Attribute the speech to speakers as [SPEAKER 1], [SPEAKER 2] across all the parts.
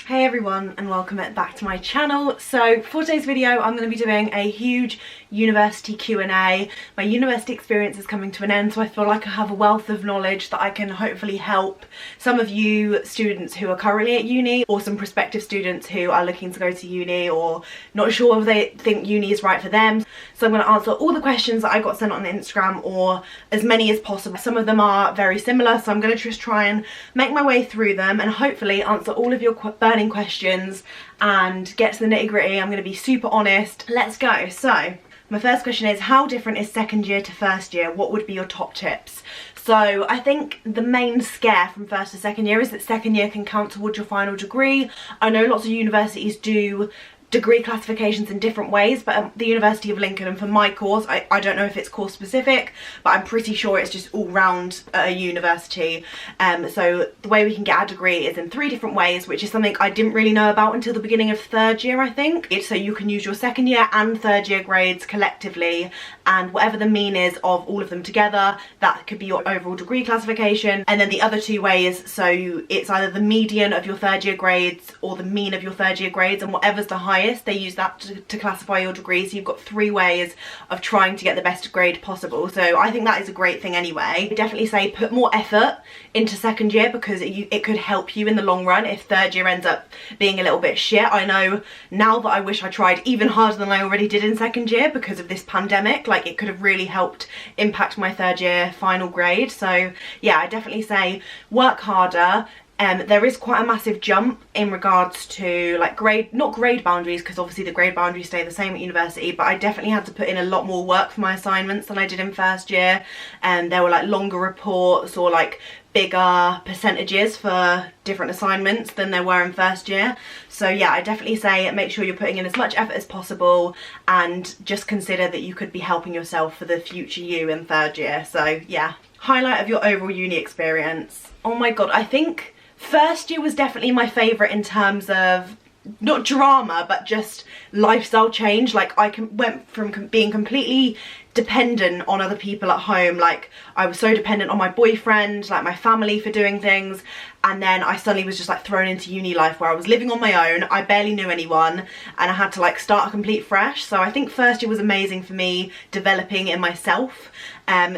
[SPEAKER 1] Hey everyone, and welcome back to my channel. So for today's video I'm going to be doing a huge university Q&A. My university experience is coming to an end, so I feel like I have a wealth of knowledge that I can hopefully help some of you students who are currently at uni, or some prospective students who are looking to go to uni or not sure if they think uni is right for them. So I'm going to answer all the questions that I got sent on Instagram, or as many as possible. Some of them are very similar, so I'm going to just try and make my way through them and hopefully answer all of your burning questions and get to the nitty-gritty. I'm going to be super honest. Let's go. So my first question is, how different is second year to first year? What would be your top tips? So I think the main scare from first to second year is that second year can count towards your final degree. I know lots of universities do degree classifications in different ways, but at the University of Lincoln, and for my course, I don't know if it's course specific, but I'm pretty sure it's just all round a university. So the way we can get our degree is in 3 different ways, which is something I didn't really know about until the beginning of third year, I think. So you can use your second year and third year grades collectively, and whatever the mean is of all of them together, that could be your overall degree classification. And then the other 2 ways, so it's either the median of your third year grades or the mean of your third year grades, and whatever's the highest, they use that to classify your degree. So you've got 3 ways of trying to get the best grade possible. So I think that is a great thing anyway. I definitely say put more effort into second year, because it could help you in the long run if third year ends up being a little bit shit. I know now that I wish I tried even harder than I already did in second year because of this pandemic. Like, it could have really helped impact my third year final grade. So yeah, I definitely say work harder. There is quite a massive jump in regards to like not grade boundaries, because obviously the grade boundaries stay the same at university, but I definitely had to put in a lot more work for my assignments than I did in first year. And there were like longer reports or like bigger percentages for different assignments than there were in first year. So yeah, I definitely say make sure you're putting in as much effort as possible, and just consider that you could be helping yourself for the future you in third year. So yeah. Highlight of your overall uni experience. Oh my god, I think first year was definitely my favourite in terms of not drama, but just lifestyle change. Like, I went from being completely dependent on other people at home. Like, I was so dependent on my boyfriend, like my family, for doing things, and then I suddenly was just like thrown into uni life where I was living on my own. I barely knew anyone, and I had to like start a complete fresh. So I think first year was amazing for me developing in myself.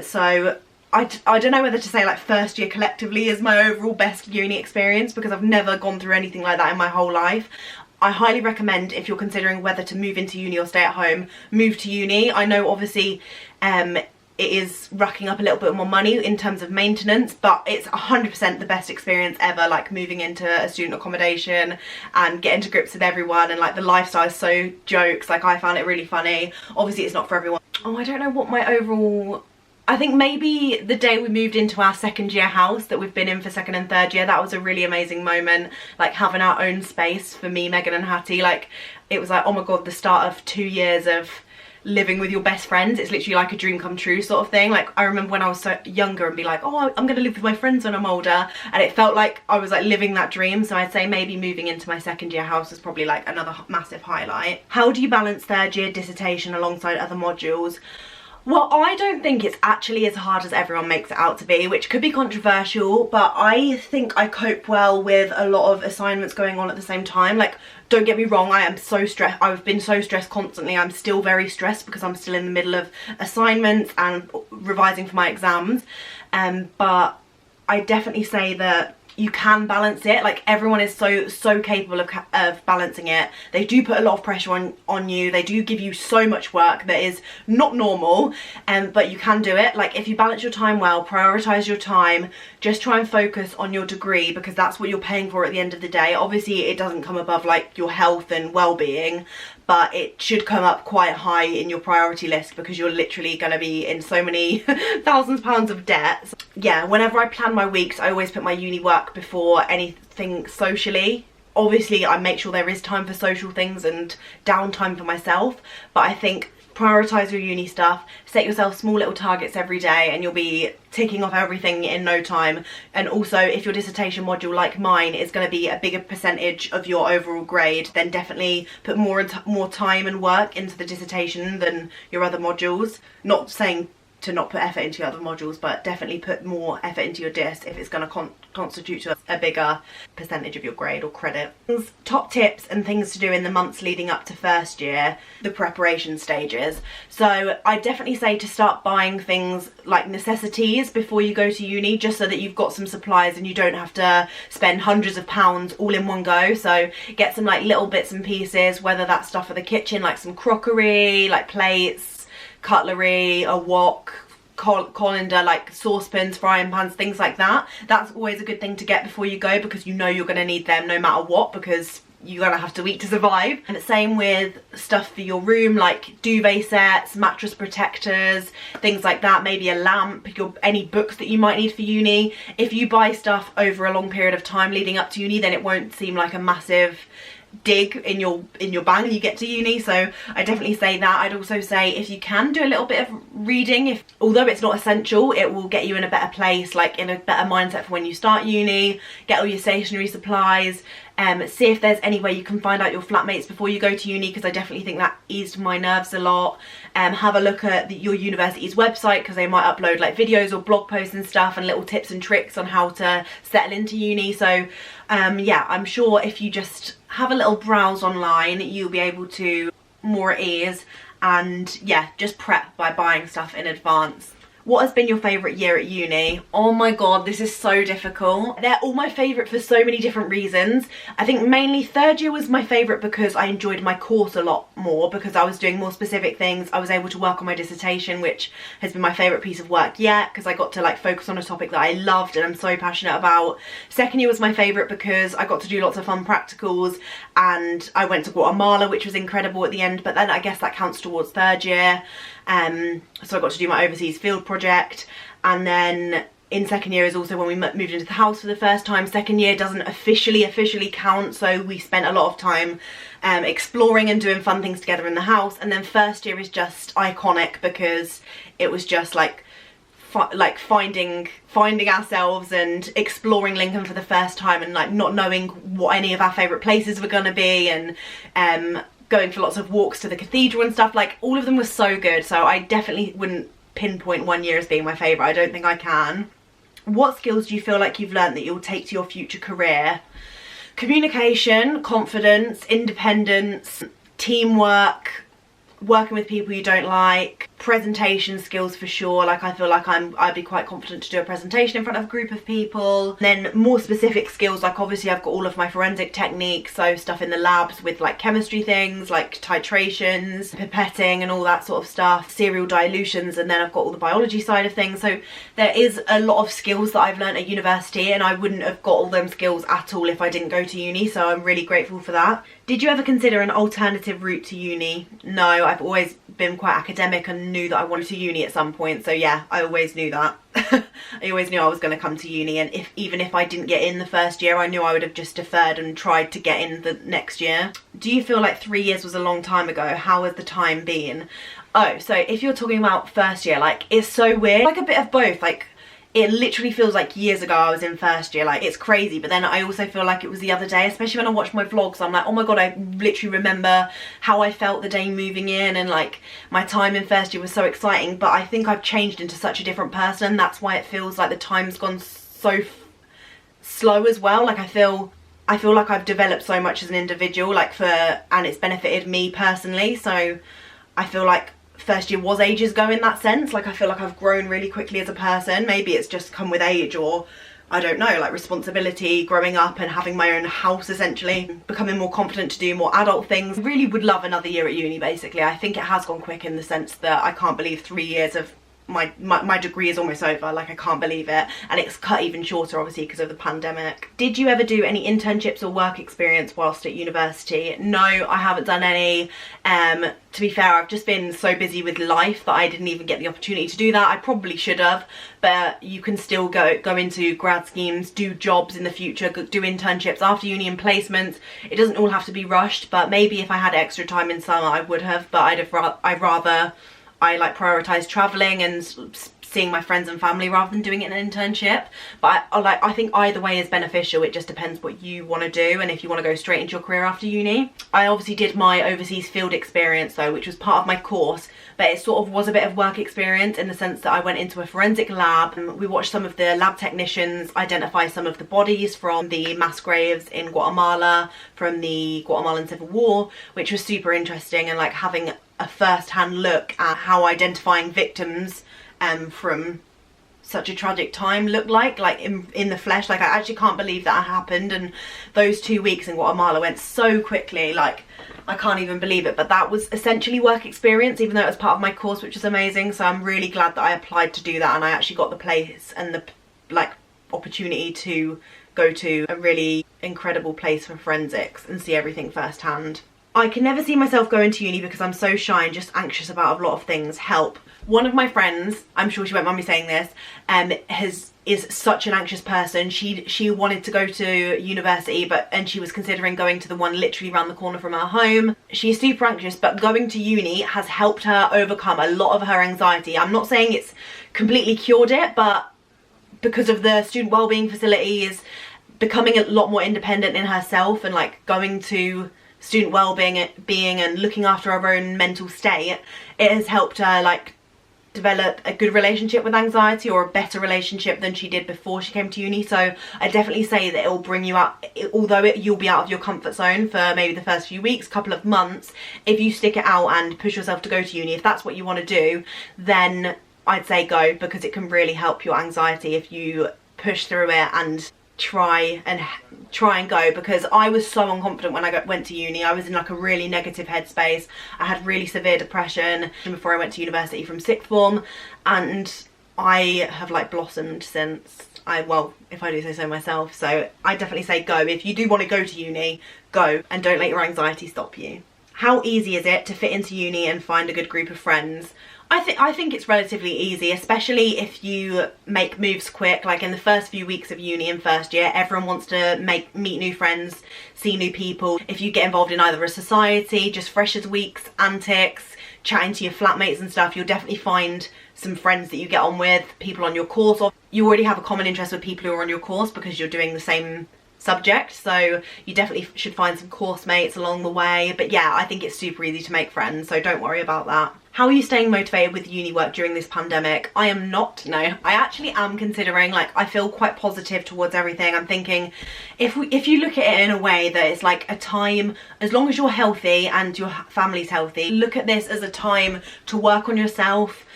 [SPEAKER 1] So I don't know whether to say like first year collectively is my overall best uni experience, because I've never gone through anything like that in my whole life. I highly recommend, if you're considering whether to move into uni or stay at home, move to uni. I know obviously it is racking up a little bit more money in terms of maintenance, but it's 100% the best experience ever, like moving into a student accommodation and getting to grips with everyone, and like the lifestyle is so jokes. Like, I found it really funny. Obviously it's not for everyone. Oh, I don't know what my overall... I think maybe the day we moved into our second year house that we've been in for second and third year, that was a really amazing moment. Like, having our own space for me, Megan and Hattie. Like, it was like, oh my god, the start of 2 years of living with your best friends. It's literally like a dream come true sort of thing. Like, I remember when I was so younger and be like, oh, I'm gonna live with my friends when I'm older, and it felt like I was like living that dream. So I'd say maybe moving into my second year house is probably like another massive highlight. How do you balance third year dissertation alongside other modules? Well, I don't think it's actually as hard as everyone makes it out to be, which could be controversial, but I think I cope well with a lot of assignments going on at the same time. Like, don't get me wrong, I am so stressed. I've been so stressed constantly. I'm still very stressed because I'm still in the middle of assignments and revising for my exams. But I definitely say that you can balance it. Like, everyone is so capable of balancing it. They do put a lot of pressure on you. They do give you so much work that is not normal, but you can do it. Like, if you balance your time well, prioritize your time, just try and focus on your degree, because that's what you're paying for at the end of the day. Obviously it doesn't come above like your health and well-being, but it should come up quite high in your priority list, because you're literally going to be in so many thousands of pounds of debt. So, yeah, whenever I plan my weeks, I always put my uni work before anything socially. Obviously I make sure there is time for social things and downtime for myself, but I think prioritise your uni stuff, set yourself small little targets every day, and you'll be ticking off everything in no time. And also, if your dissertation module, like mine, is going to be a bigger percentage of your overall grade, then definitely put more time and work into the dissertation than your other modules. Not saying to not put effort into your other modules, but definitely put more effort into your dis if it's going to constitutes a bigger percentage of your grade or credit. Top tips and things to do in the months leading up to first year, the preparation stages. So I definitely say to start buying things like necessities before you go to uni, just so that you've got some supplies and you don't have to spend hundreds of pounds all in one go. So get some like little bits and pieces, whether that's stuff for the kitchen, like some crockery, like plates, cutlery, a wok, colander, like saucepans, frying pans, things like that. That's always a good thing to get before you go, because you know you're going to need them no matter what, because you're gonna have to eat to survive. And the same with stuff for your room, like duvet sets, mattress protectors, things like that, maybe a lamp, any books that you might need for uni. If you buy stuff over a long period of time leading up to uni, then it won't seem like a massive dig in your bang when you get to uni. So I definitely say that. I'd also say, if you can, do a little bit of reading. Although it's not essential, it will get you in a better place, like in a better mindset for when you start uni. Get all your stationery supplies. See if there's any way you can find out your flatmates before you go to uni, because I definitely think that eased my nerves a lot. Have a look at your university's website, because they might upload like videos or blog posts and stuff, and little tips and tricks on how to settle into uni. So yeah, I'm sure if you just have a little browse online, you'll be able to more at ease, and yeah, just prep by buying stuff in advance. What has been your favourite year at uni? Oh my god, this is so difficult. They're all my favourite for so many different reasons. I think mainly third year was my favourite because I enjoyed my course a lot more, because I was doing more specific things. I was able to work on my dissertation, which has been my favourite piece of work yet, because I got to like focus on a topic that I loved and I'm so passionate about. Second year was my favourite because I got to do lots of fun practicals, and I went to Guatemala, which was incredible at the end, but then I guess that counts towards third year. So I got to do my overseas field project. And then in second year is also when we moved into the house for the first time. Second year doesn't officially count, so we spent a lot of time exploring and doing fun things together in the house. And then first year is just iconic because it was just like finding ourselves and exploring Lincoln for the first time, and like not knowing what any of our favourite places were gonna be, and going for lots of walks to the cathedral and stuff. Like, all of them were so good, so I definitely wouldn't pinpoint one year as being my favourite. I don't think I can. What skills do you feel like you've learnt that you'll take to your future career? Communication, confidence, independence, teamwork, working with people you don't like, presentation skills for sure. Like, I feel like I'd be quite confident to do a presentation in front of a group of people. Then more specific skills, like obviously I've got all of my forensic techniques, so stuff in the labs with like chemistry things, like titrations, pipetting and all that sort of stuff, serial dilutions, and then I've got all the biology side of things. So there is a lot of skills that I've learnt at university, and I wouldn't have got all them skills at all if I didn't go to uni, so I'm really grateful for that. Did you ever consider an alternative route to uni? No, I've always been quite academic and knew that I wanted to uni at some point, so yeah, I always knew that. I always knew I was going to come to uni, and even if I didn't get in the first year, I knew I would have just deferred and tried to get in the next year. Do you feel like 3 years was a long time ago? How has the time been? Oh, so if you're talking about first year, like, it's so weird. Like a bit of both, like, it literally feels like years ago I was in first year, like it's crazy, but then I also feel like it was the other day, especially when I watch my vlogs. I'm like, oh my god, I literally remember how I felt the day moving in, and like my time in first year was so exciting, but I think I've changed into such a different person. That's why it feels like the time's gone so slow as well. Like I feel like I've developed so much as an individual, like and it's benefited me personally, so I feel like first year was ages ago in that sense. Like I feel like I've grown really quickly as a person. Maybe it's just come with age, or I don't know, like responsibility, growing up and having my own house essentially, becoming more confident to do more adult things. Really would love another year at uni basically. I think it has gone quick in the sense that I can't believe 3 years of my degree is almost over. Like I can't believe it, and it's cut even shorter obviously because of the pandemic. Did you ever do any internships or work experience whilst at university? No, I haven't done any. To be fair, I've just been so busy with life that I didn't even get the opportunity to do that. I probably should have, but you can still go into grad schemes, do jobs in the future, do internships after uni and placements. It doesn't all have to be rushed, but maybe if I had extra time in summer I would have, but I like prioritise travelling and seeing my friends and family rather than doing it in an internship. But I think either way is beneficial. It just depends what you want to do and if you want to go straight into your career after uni. I obviously did my overseas field experience though, which was part of my course, but it sort of was a bit of work experience in the sense that I went into a forensic lab and we watched some of the lab technicians identify some of the bodies from the mass graves in Guatemala from the Guatemalan Civil War, which was super interesting, and like having a first-hand look at how identifying victims from such a tragic time looked like in the flesh. Like I actually can't believe that happened, and those 2 weeks in Guatemala went so quickly, like I can't even believe it. But that was essentially work experience, even though it was part of my course, which was amazing. So I'm really glad that I applied to do that, and I actually got the place and the like opportunity to go to a really incredible place for forensics and see everything firsthand. I can never see myself going to uni because I'm so shy and just anxious about a lot of things. Help. One of my friends, I'm sure she won't mind me saying this, is such an anxious person. She wanted to go to university, and she was considering going to the one literally around the corner from her home. She's super anxious, but going to uni has helped her overcome a lot of her anxiety. I'm not saying it's completely cured it, but because of the student wellbeing facilities, becoming a lot more independent in herself and like going to student wellbeing and looking after her own mental state, it has helped her like develop a good relationship with anxiety, or a better relationship than she did before she came to uni. So I definitely say that it will bring you out, although you'll be out of your comfort zone for maybe the first few weeks, couple of months, if you stick it out and push yourself to go to uni, if that's what you want to do, then I'd say go, because it can really help your anxiety if you push through it and try and go. Because I was so unconfident when I went to uni. I was in like a really negative headspace. I had really severe depression before I went to university from sixth form, and I have like blossomed since. Well, if I do say so myself. So I definitely say go. If you do want to go to uni, go, and don't let your anxiety stop you. How easy is it to fit into uni and find a good group of friends? I think it's relatively easy, especially if you make moves quick. Like in the first few weeks of uni in first year, everyone wants to meet new friends, see new people. If you get involved in either a society, just freshers weeks, antics, chatting to your flatmates and stuff, you'll definitely find some friends that you get on with, people on your course, or you already have a common interest with people who are on your course because you're doing the same subject, so you definitely should find some course mates along the way. But yeah, I think it's super easy to make friends, so don't worry about that. How are you staying motivated with uni work during this pandemic? I am not. No, I actually am considering, like, I feel quite positive towards everything. I'm thinking if you look at it in a way that it's like a time, as long as you're healthy and your family's healthy, look at this as a time to work on yourself,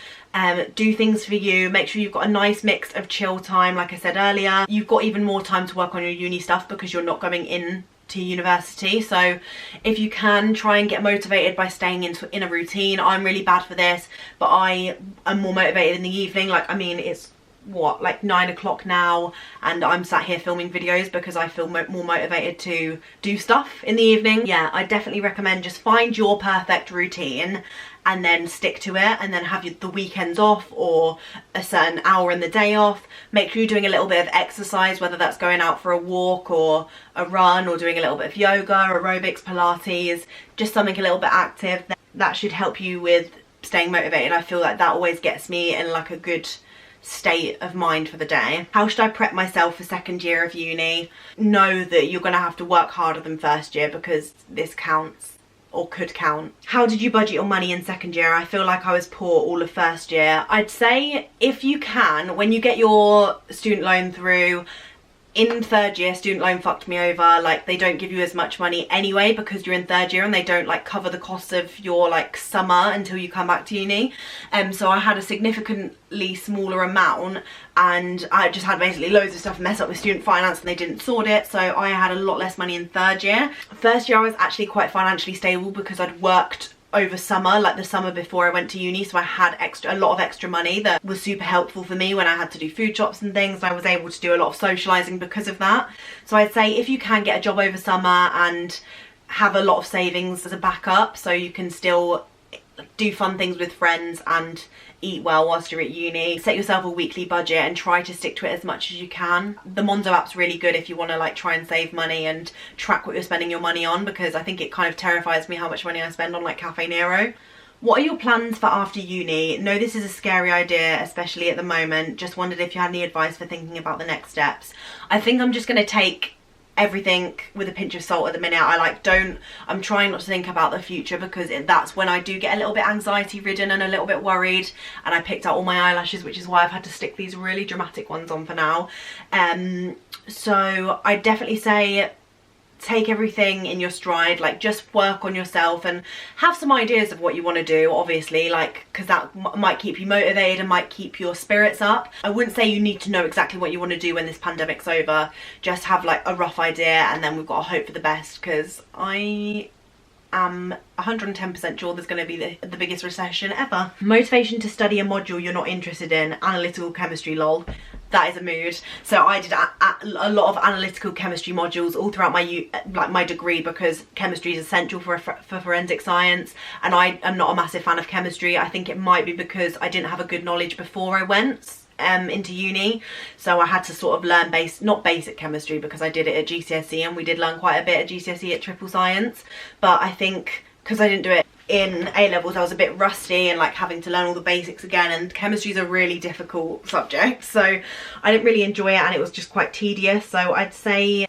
[SPEAKER 1] do things for you, make sure you've got a nice mix of chill time. Like I said earlier, you've got even more time to work on your uni stuff because you're not going in to university. So if you can, try and get motivated by staying in a routine. I'm really bad for this, but I am more motivated in the evening. Like, I mean, it's what, like 9 o'clock now, and I'm sat here filming videos because I feel more motivated to do stuff in the evening. Yeah, I definitely recommend just find your perfect routine and then stick to it, and then have the weekends off or a certain hour in the day off. Make sure you're doing a little bit of exercise, whether that's going out for a walk or a run, or doing a little bit of yoga, aerobics, Pilates, just something a little bit active. That should help you with staying motivated. I feel like that always gets me in like a good state of mind for the day. How should I prep myself for second year of uni? Know that you're going to have to work harder than first year because this counts, or could count. How did you budget your money in second year? I feel like I was poor all of first year. I'd say if you can, when you get your student loan through, in third year, student loan fucked me over. Like, they don't give you as much money anyway because you're in third year, and they don't like cover the cost of your like summer until you come back to uni. So I had a significantly smaller amount, and I just had basically loads of stuff mess up with student finance and they didn't sort it, so I had a lot less money in third year. First year I was actually quite financially stable because I'd worked over summer, like the summer before I went to uni, so I had a lot of extra money that was super helpful for me when I had to do food shops and things. I was able to do a lot of socialising because of that. So I'd say if you can get a job over summer and have a lot of savings as a backup, so you can still do fun things with friends and eat well whilst you're at uni. Set yourself a weekly budget and try to stick to it as much as you can. The Monzo app's really good if you want to like try and save money and track what you're spending your money on, because I think it kind of terrifies me how much money I spend on like Cafe Nero What are your plans for after uni? No, this is a scary idea, especially at the moment. Just wondered if you had any advice for thinking about the next steps. I think I'm just going to take everything with a pinch of salt at the minute. I'm trying not to think about the future, because that's when I do get a little bit anxiety ridden and a little bit worried. And I picked out all my eyelashes, which is why I've had to stick these really dramatic ones on for now. So I definitely say take everything in your stride, like just work on yourself and have some ideas of what you want to do, obviously, like, because that might keep you motivated and might keep your spirits up. I wouldn't say you need to know exactly what you want to do when this pandemic's over. Just have like a rough idea, and then we've got to hope for the best, because I am 110% sure there's going to be the biggest recession ever. Motivation to study a module you're not interested in. Analytical chemistry, lol. That is a mood. So I did a lot of analytical chemistry modules all throughout my degree, because chemistry is essential for forensic science, and I am not a massive fan of chemistry. I think it might be because I didn't have a good knowledge before I went into uni, so I had to sort of learn not basic chemistry, because I did it at GCSE and we did learn quite a bit at GCSE at triple science, but I think because I didn't do it in A-levels I was a bit rusty and like having to learn all the basics again, and chemistry is a really difficult subject, so I didn't really enjoy it and it was just quite tedious. So I'd say,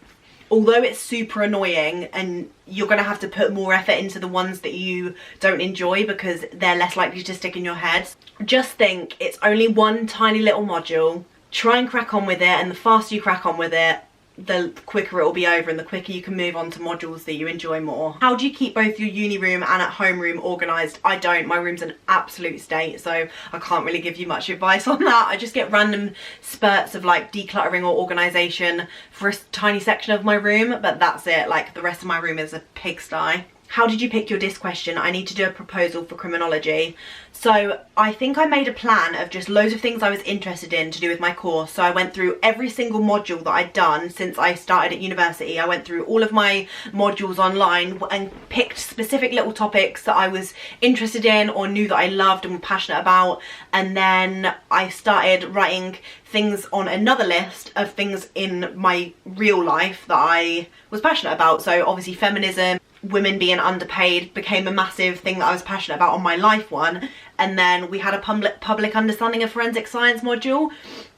[SPEAKER 1] although it's super annoying and you're going to have to put more effort into the ones that you don't enjoy because they're less likely to stick in your head, just think it's only one tiny little module. Try and crack on with it, and the faster you crack on with it, the quicker it will be over and the quicker you can move on to modules that you enjoy more. How do you keep both your uni room and at home room organised? I don't. My room's an absolute state, so I can't really give you much advice on that. I just get random spurts of like decluttering or organisation for a tiny section of my room, but that's it. Like the rest of my room is a pigsty. How did you pick your disc question? I need to do a proposal for criminology. So I think I made a plan of just loads of things I was interested in to do with my course. So I went through every single module that I'd done since I started at university. I went through all of my modules online and picked specific little topics that I was interested in or knew that I loved and were passionate about. And then I started writing things on another list of things in my real life that I was passionate about. So obviously feminism, women being underpaid became a massive thing that I was passionate about on my life one. And then we had a public understanding of forensic science module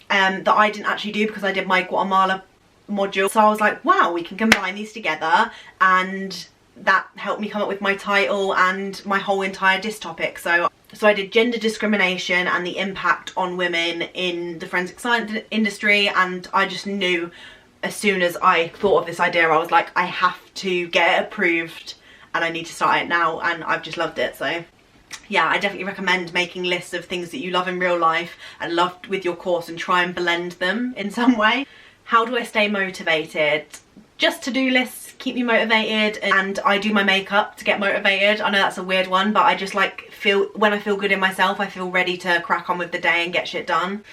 [SPEAKER 1] that I didn't actually do because I did my Guatemala module. So I was like, wow, we can combine these together, and that helped me come up with my title and my whole entire disc topic. So I did gender discrimination and the impact on women in the forensic science industry, and I just knew as soon as I thought of this idea, I was like, I have to get it approved and I need to start it now, and I've just loved it. So yeah, I definitely recommend making lists of things that you love in real life and loved with your course and try and blend them in some way. How do I stay motivated? Just to-do lists keep me motivated, and I do my makeup to get motivated. I know that's a weird one, but I just like when I feel good in myself, I feel ready to crack on with the day and get shit done.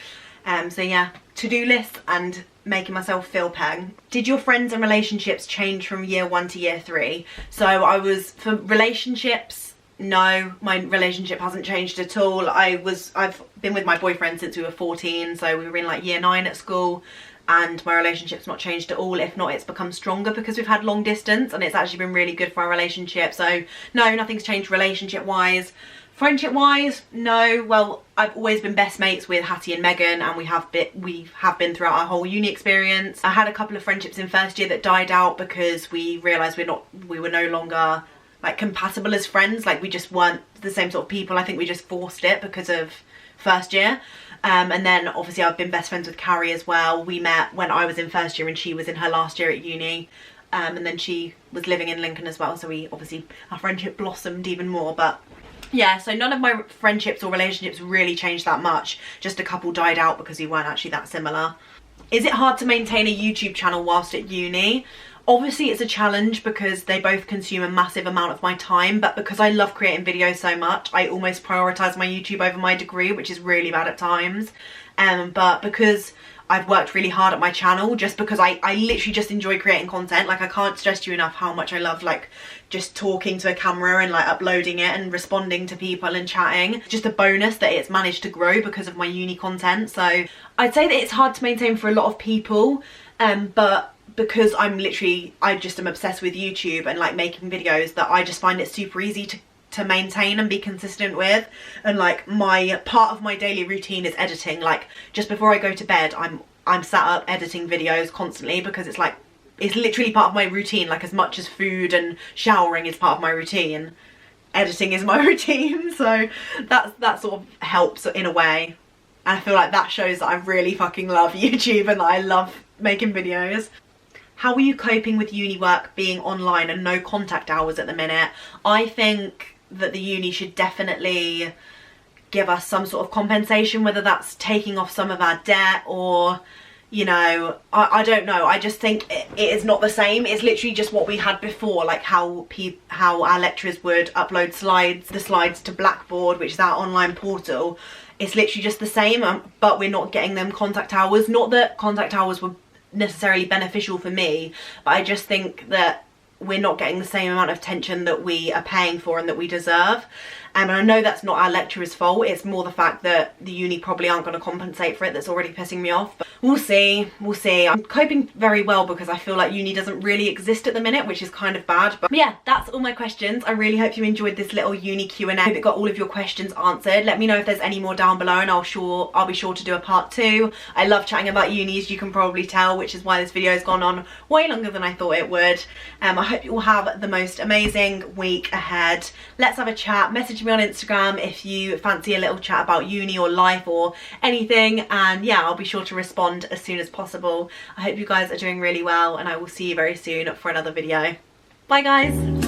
[SPEAKER 1] So yeah, to-do lists and making myself feel peng. Did your friends and relationships change from year 1 to year 3? So for relationships, no, my relationship hasn't changed at all. I've been with my boyfriend since we were 14, so we were in like year 9 at school, and my relationship's not changed at all. If not, it's become stronger because we've had long distance, and it's actually been really good for our relationship. So no, nothing's changed relationship wise. Friendship wise, no. Well, I've always been best mates with Hattie and Megan, and we have been throughout our whole uni experience. I had a couple of friendships in first year that died out because we realised we were no longer like compatible as friends. Like we just weren't the same sort of people. I think we just forced it because of first year. And then obviously I've been best friends with Carrie as well. We met when I was in first year and she was in her last year at uni. And then she was living in Lincoln as well, so our friendship blossomed even more. But yeah, so none of my friendships or relationships really changed that much. Just a couple died out because we weren't actually that similar. Is it hard to maintain a YouTube channel whilst at uni? Obviously it's a challenge because they both consume a massive amount of my time, but because I love creating videos so much, I almost prioritise my YouTube over my degree, which is really bad at times. But because I've worked really hard at my channel, just because I literally just enjoy creating content. Like I can't stress to you enough how much I love like just talking to a camera and like uploading it and responding to people and chatting. It's just a bonus that it's managed to grow because of my uni content. So I'd say that it's hard to maintain for a lot of people, but because I just am obsessed with YouTube and like making videos, that I just find it super easy to maintain and be consistent with. And like part of my daily routine is editing. Like just before I go to bed, I'm sat up editing videos constantly, because it's like, it's literally part of my routine. Like as much as food and showering is part of my routine, editing is my routine. So that sort of helps in a way. And I feel like that shows that I really fucking love YouTube and that I love making videos. How are you coping with uni work being online and no contact hours at the minute? I think that the uni should definitely give us some sort of compensation, whether that's taking off some of our debt or, you know, I don't know. I just think it is not the same. It's literally just what we had before, like how our lecturers would upload the slides to Blackboard, which is our online portal. It's literally just the same, but we're not getting them contact hours. Not that contact hours were necessarily beneficial for me, but I just think that we're not getting the same amount of attention that we are paying for and that we deserve. And I know that's not our lecturer's fault, it's more the fact that the uni probably aren't going to compensate for it that's already pissing me off. But we'll see. I'm coping very well because I feel like uni doesn't really exist at the minute, which is kind of bad. But yeah, that's all my questions. I really hope you enjoyed this little uni Q&A. I hope it got all of your questions answered. Let me know if there's any more down below and I'll be sure to do a part 2. I love chatting about uni, as you can probably tell, which is why this video has gone on way longer than I thought it would. I hope you all have the most amazing week ahead. Let's have a chat. Message me on Instagram if you fancy a little chat about uni or life or anything, and yeah, I'll be sure to respond as soon as possible. I hope you guys are doing really well, and I will see you very soon for another video. Bye guys.